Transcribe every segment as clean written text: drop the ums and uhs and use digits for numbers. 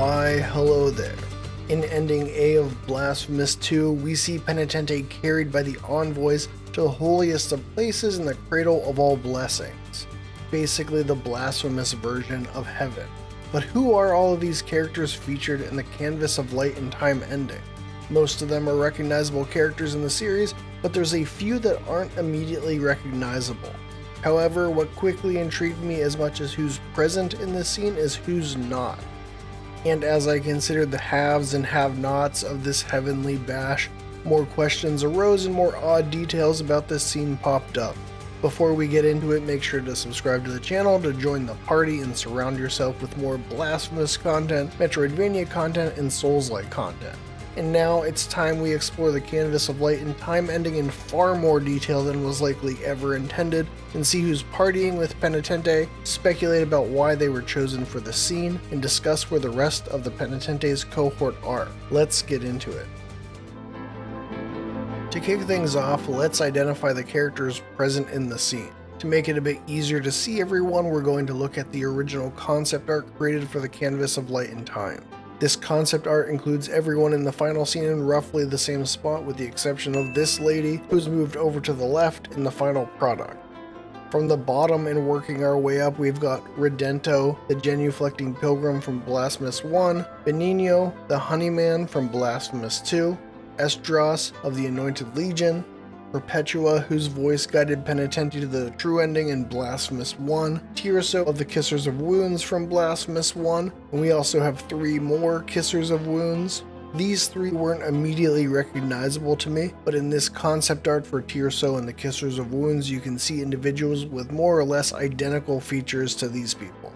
Why, hello there. In Ending A of Blasphemous 2, we see Penitente carried by the envoys to the holiest of places in the cradle of all blessings. Basically the blasphemous version of heaven. But who are all of these characters featured in the Canvas of Light and Time ending? Most of them are recognizable characters in the series, but there's a few that aren't immediately recognizable. However, what quickly intrigued me as much as who's present in this scene is who's not. And as I considered the haves and have-nots of this heavenly bash, more questions arose and more odd details about this scene popped up. Before we get into it, make sure to subscribe to the channel to join the party and surround yourself with more blasphemous content, Metroidvania content, and Souls-like content. And now it's time we explore the Canvas of Light and Time ending in far more detail than was likely ever intended, and see who's partying with Penitente, speculate about why they were chosen for the scene, and discuss where the rest of the Penitente's cohort are. Let's get into it. To kick things off, let's identify the characters present in the scene. To make it a bit easier to see everyone, we're going to look at the original concept art created for the Canvas of Light and Time. This concept art includes everyone in the final scene in roughly the same spot, with the exception of this lady, who's moved over to the left in the final product. From the bottom and working our way up, we've got Redento, the genuflecting pilgrim from Blasphemous 1, Benigno, the honeyman from Blasphemous 2, Esdras of the Anointed Legion, Perpetua, whose voice guided Penitente to the true ending in Blasphemous 1, Tirso of the Kissers of Wounds from Blasphemous 1, and we also have 3 more Kissers of Wounds. These 3 weren't immediately recognizable to me, but in this concept art for Tirso and the Kissers of Wounds, you can see individuals with more or less identical features to these people.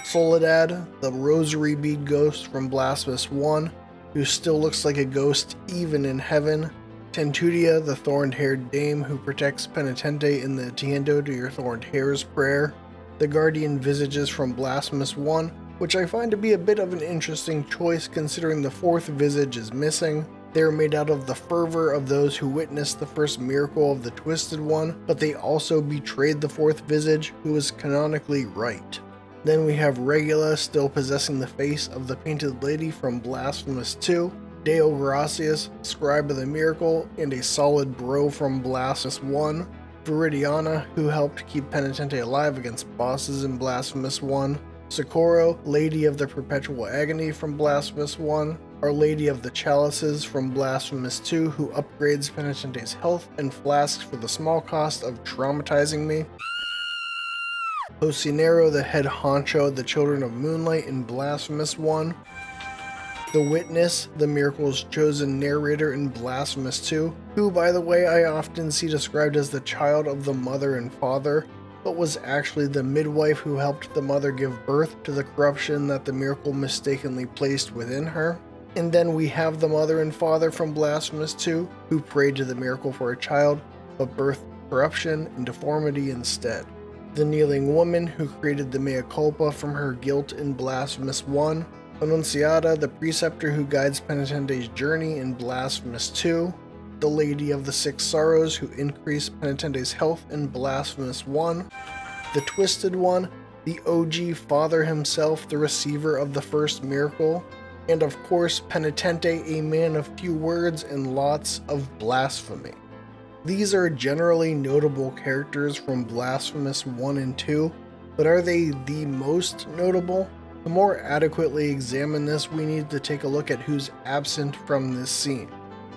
Soledad, the rosary bead ghost from Blasphemous 1, who still looks like a ghost even in heaven. Tentudia, the thorned-haired dame who protects Penitente in the Tiendo to your thorned hairs prayer. The guardian visages from Blasphemous 1, which I find to be a bit of an interesting choice considering the 4th visage is missing. They are made out of the fervor of those who witnessed the first miracle of the Twisted One, but they also betrayed the 4th visage, who was canonically right. Then we have Regula still possessing the face of the Painted Lady from Blasphemous 2. Deo Gracias, scribe of the miracle, and a solid bro from Blasphemous 1. Viridiana, who helped keep Penitente alive against bosses in Blasphemous 1. Socorro, Lady of the Perpetual Agony from Blasphemous 1. Our Lady of the Chalices from Blasphemous 2, who upgrades Penitente's health and flasks for the small cost of traumatizing me. Cocinero, the head honcho of the Children of Moonlight in Blasphemous 1. The Witness, the Miracle's chosen narrator in Blasphemous 2, who, by the way, I often see described as the child of the mother and father, but was actually the midwife who helped the mother give birth to the corruption that the Miracle mistakenly placed within her. And then we have the mother and father from Blasphemous 2, who prayed to the Miracle for a child, but birthed corruption and deformity instead. The Kneeling Woman, who created the mea culpa from her guilt in Blasphemous 1. Annunciata, the preceptor who guides Penitente's journey in Blasphemous 2. The Lady of the Six Sorrows, who increased Penitente's health in Blasphemous 1. The Twisted One, the OG Father himself, the receiver of the first miracle. And of course, Penitente, a man of few words and lots of blasphemy. These are generally notable characters from Blasphemous 1 and 2, but are they the most notable? To more adequately examine this, we need to take a look at who's absent from this scene.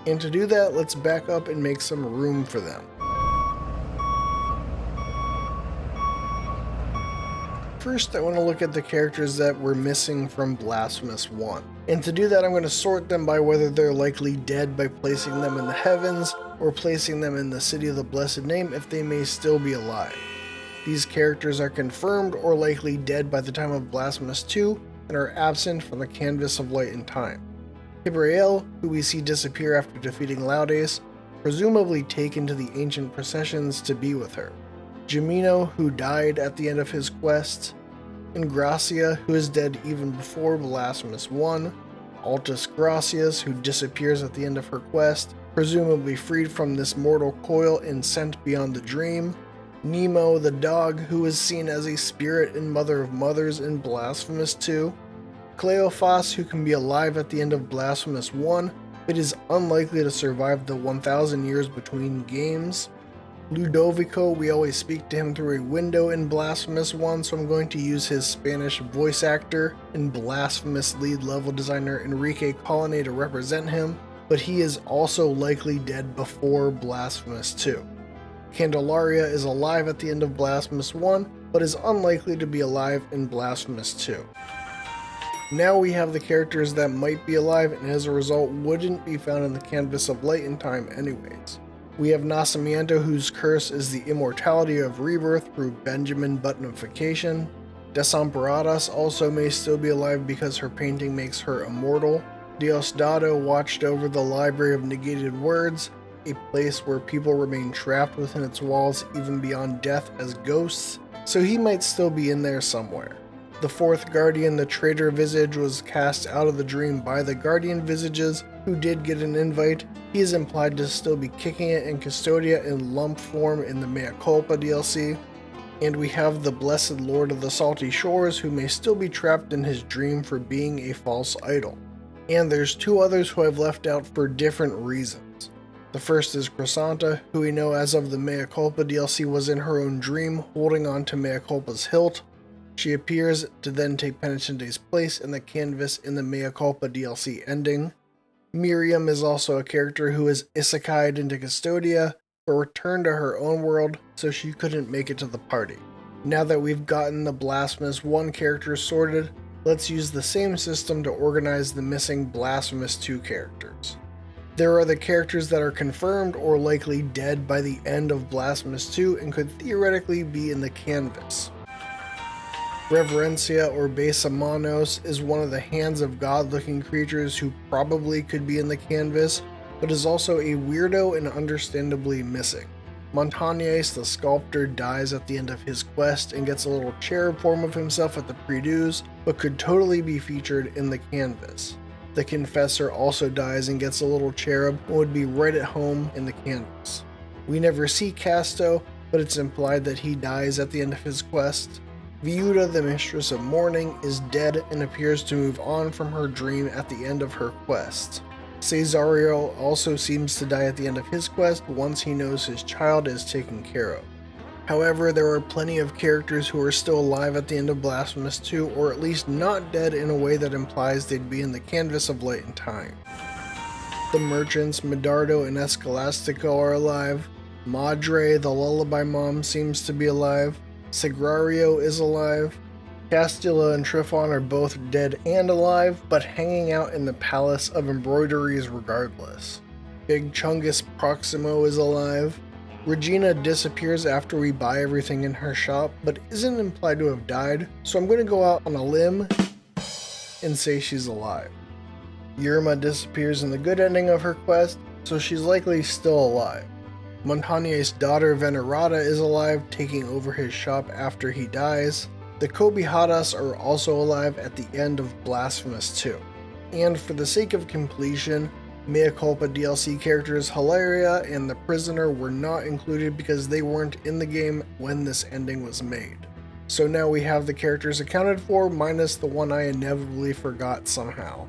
And to do that, let's back up and make some room for them. First, I want to look at the characters that were missing from Blasphemous 1. And to do that, I'm going to sort them by whether they're likely dead by placing them in the heavens, or placing them in the City of the Blessed Name if they may still be alive. These characters are confirmed or likely dead by the time of Blasphemous 2 and are absent from the Canvas of Light and Time. Hibrael, who we see disappear after defeating Laudes, presumably taken to the ancient processions to be with her. Gemino, who died at the end of his quest. Ingracia, who is dead even before Blasphemous 1. Altus Gracias, who disappears at the end of her quest, presumably freed from this mortal coil and sent beyond the dream. Nemo the dog, who is seen as a spirit in Mother of Mothers in Blasphemous 2, Cleophas, who can be alive at the end of Blasphemous 1, but is unlikely to survive the 1,000 years between games. Ludovico, we always speak to him through a window in Blasphemous 1, so I'm going to use his Spanish voice actor and Blasphemous lead level designer Enrique Colonnade to represent him, but he is also likely dead before Blasphemous 2. Candelaria is alive at the end of Blasphemous 1, but is unlikely to be alive in Blasphemous 2. Now we have the characters that might be alive and as a result wouldn't be found in the Canvas of Light and Time anyways. We have Nacimiento, whose curse is the immortality of rebirth through Benjamin Buttonification. Desamparadas also may still be alive because her painting makes her immortal. Diosdado watched over the Library of Negated Words, a place where people remain trapped within its walls even beyond death as ghosts, so he might still be in there somewhere. The fourth Guardian, the Traitor Visage, was cast out of the dream by the Guardian Visages, who did get an invite. He is implied to still be kicking it in Custodia in lump form in the Mea Culpa DLC. And we have the Blessed Lord of the Salty Shores, who may still be trapped in his dream for being a false idol. And there's two others who I've left out for different reasons. The first is Chrysanta, who we know as of the Mea Culpa DLC was in her own dream, holding on to Mea Culpa's hilt. She appears to then take Penitente's place in the canvas in the Mea Culpa DLC ending. Miriam is also a character who is isekai'd into Custodia, but returned to her own world, so she couldn't make it to the party. Now that we've gotten the Blasphemous 1 characters sorted, let's use the same system to organize the missing Blasphemous 2 characters. There are the characters that are confirmed or likely dead by the end of Blasphemous 2 and could theoretically be in the canvas. Reverencia or Besamanos is one of the hands of God looking creatures who probably could be in the canvas, but is also a weirdo and understandably missing. Montañez the sculptor dies at the end of his quest and gets a little cherub form of himself at the Predues, but could totally be featured in the canvas. The Confessor also dies and gets a little cherub and would be right at home in the canvas. We never see Casto, but it's implied that he dies at the end of his quest. Viuda, the Mistress of Mourning, is dead and appears to move on from her dream at the end of her quest. Cesario also seems to die at the end of his quest once he knows his child is taken care of. However, there are plenty of characters who are still alive at the end of Blasphemous 2, or at least not dead in a way that implies they'd be in the Canvas of Light and Time. The Merchants, Medardo and Escolastico are alive. Madre, the Lullaby Mom, seems to be alive. Sagrario is alive. Castilla and Tryphon are both dead and alive, but hanging out in the Palace of Embroideries regardless. Big Chungus Proximo is alive. Regina disappears after we buy everything in her shop, but isn't implied to have died, so I'm going to go out on a limb and say she's alive. Yerma disappears in the good ending of her quest, so she's likely still alive. Montañez's daughter Venerata is alive, taking over his shop after he dies. The Kobihadas are also alive at the end of Blasphemous 2. And for the sake of completion, Mea Culpa DLC characters Hilaria and the Prisoner were not included because they weren't in the game when this ending was made. So now we have the characters accounted for, minus the one I inevitably forgot somehow.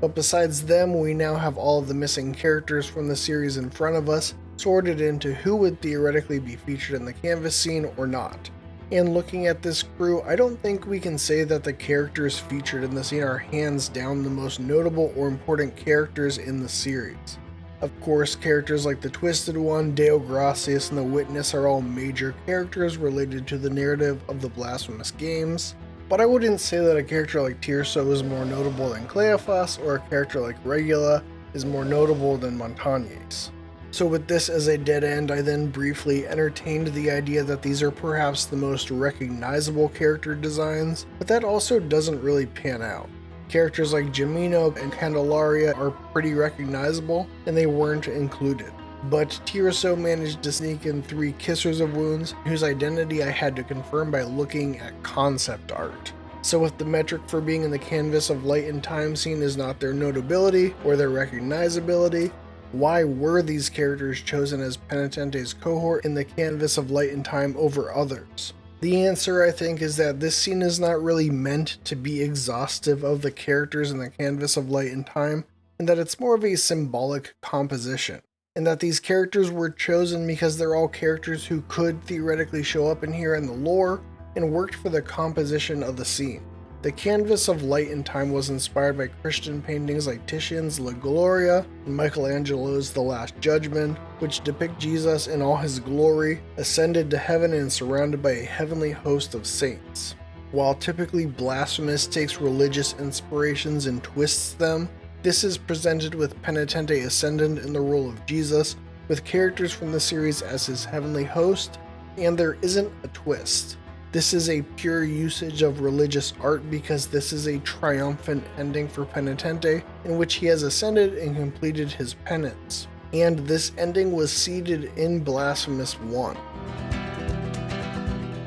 But besides them, we now have all of the missing characters from the series in front of us, sorted into who would theoretically be featured in the canvas scene or not. And looking at this crew, I don't think we can say that the characters featured in the scene are hands down the most notable or important characters in the series. Of course, characters like the Twisted One, Deo Gracias, and the Witness are all major characters related to the narrative of the Blasphemous games, but I wouldn't say that a character like Tirso is more notable than Cleophas, or a character like Regula is more notable than Montañez. So with this as a dead end, I then briefly entertained the idea that these are perhaps the most recognizable character designs, but that also doesn't really pan out. Characters like Gemino and Candelaria are pretty recognizable, and they weren't included. But Tirso managed to sneak in 3 Kissers of Wounds, whose identity I had to confirm by looking at concept art. So if the metric for being in the Canvas of Light and Time scene is not their notability or their recognizability, why were these characters chosen as Penitente's cohort in the Canvas of Light and Time over others? The answer, I think, is that this scene is not really meant to be exhaustive of the characters in the Canvas of Light and Time, and that it's more of a symbolic composition, and that these characters were chosen because they're all characters who could theoretically show up in here in the lore and worked for the composition of the scene. The Canvas of Light and Time was inspired by Christian paintings like Titian's La Gloria and Michelangelo's The Last Judgment, which depict Jesus in all his glory, ascended to heaven and surrounded by a heavenly host of saints. While typically Blasphemous takes religious inspirations and twists them, this is presented with Penitente Ascendant in the role of Jesus, with characters from the series as his heavenly host, and there isn't a twist. This is a pure usage of religious art because this is a triumphant ending for Penitente in which he has ascended and completed his penance. And this ending was seeded in Blasphemous 1.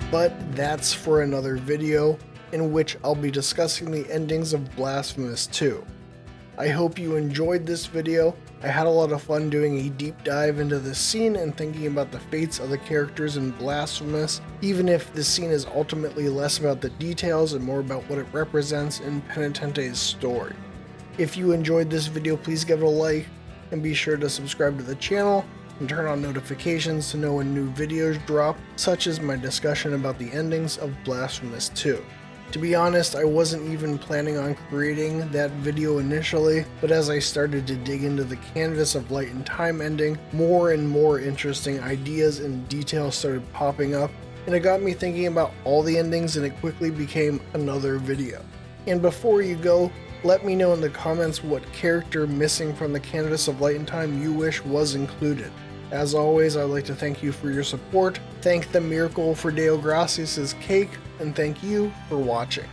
But that's for another video in which I'll be discussing the endings of Blasphemous 2. I hope you enjoyed this video. I had a lot of fun doing a deep dive into this scene and thinking about the fates of the characters in Blasphemous, even if this scene is ultimately less about the details and more about what it represents in Penitente's story. If you enjoyed this video, please give it a like, and be sure to subscribe to the channel and turn on notifications to know when new videos drop, such as my discussion about the endings of Blasphemous 2. To be honest, I wasn't even planning on creating that video initially, but as I started to dig into the Canvas of Light and Time ending, more and more interesting ideas and details started popping up, and it got me thinking about all the endings, and it quickly became another video. And before you go, let me know in the comments what character missing from the Canvas of Light and Time you wish was included. As always, I'd like to thank you for your support, thank the Miracle for Deo Gracias' cake, and thank you for watching.